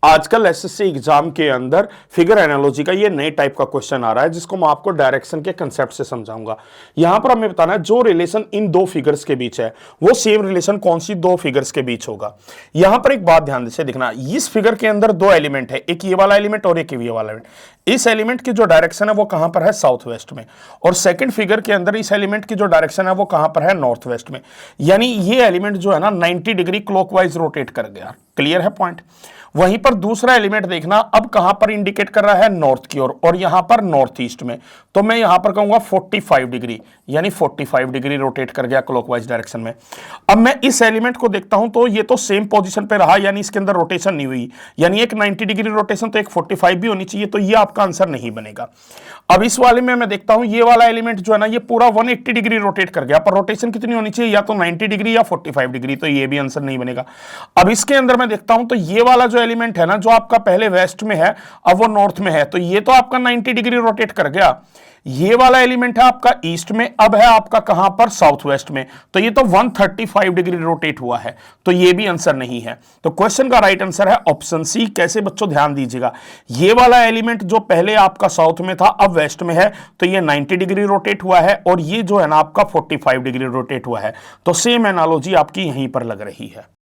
आजकल SSC exam के अंदर फिगर एनालॉजी का ये नए टाइप का क्वेश्चन आ रहा है, जिसको मैं आपको डायरेक्शन के कंसेप्ट से समझाऊंगा। यहां पर हमें बताना है जो रिलेशन इन दो फिगर्स के बीच है वो सेम रिलेशन कौन सी दो फिगर्स के बीच होगा। यहां पर एक बात ध्यान से देखना, इस फिगर के अंदर दो एलिमेंट है, एक ये वाला एलिमेंट और एक ये वाला एलिमेंट। इस एलिमेंट की जो डायरेक्शन है वो कहां पर है, साउथ वेस्ट में, और सेकंड फिगर के अंदर इस एलिमेंट की जो डायरेक्शन है वो कहां पर है, नॉर्थ वेस्ट में। यानी ये एलिमेंट जो है ना 90 डिग्री क्लॉकवाइज रोटेट कर गया। क्लियर है पॉइंट। वहीं पर दूसरा एलिमेंट देखना अब कहां पर इंडिकेट कर रहा है, नॉर्थ की ओर, और यहां पर नॉर्थ ईस्ट में। तो मैं यहां पर कहूंगा 45 डिग्री, यानी 45 डिग्री रोटेट कर गया क्लॉकवाइज डायरेक्शन में। अब मैं इस एलिमेंट को देखता हूं तो ये तो सेम पोजीशन पे रहा, यानी इसके अंदर रोटेशन नहीं हुई, यानी एक 90 डिग्री रोटेशन तो एक 45 भी होनी चाहिए, तो ये आपका आंसर नहीं बनेगा। अब इस वाले में मैं देखता हूं ये वाला एलिमेंट जो है ना ये पूरा 180 डिग्री रोटेट कर गया, पर रोटेशन कितनी होनी चाहिए, या तो 90 डिग्री या 45 डिग्री, तो ये भी आंसर नहीं बनेगा। अब इसके अंदर मैं देखता हूं तो ये वाला जो एलिमेंट है ना जो आपका पहले वेस्ट में है अब वो नॉर्थ में है, तो ये तो आपका 90 डिग्री रोटेट कर गया। ये वाला एलिमेंट है आपका ईस्ट में, अब है आपका कहां पर, साउथ वेस्ट में, तो ये तो 135 डिग्री रोटेट हुआ है, तो ये भी आंसर नहीं है। तो क्वेश्चन का राइट आंसर है ऑप्शन सी। कैसे बच्चों, ध्यान दीजिएगा, ये वाला एलिमेंट जो पहले आपका साउथ में था अब वेस्ट में है, तो ये 90 डिग्री रोटेट हुआ है, और ये जो है ना आपका 45 डिग्री रोटेट हुआ है। तो सेम एनालॉजी आपकी यहीं पर लग रही है।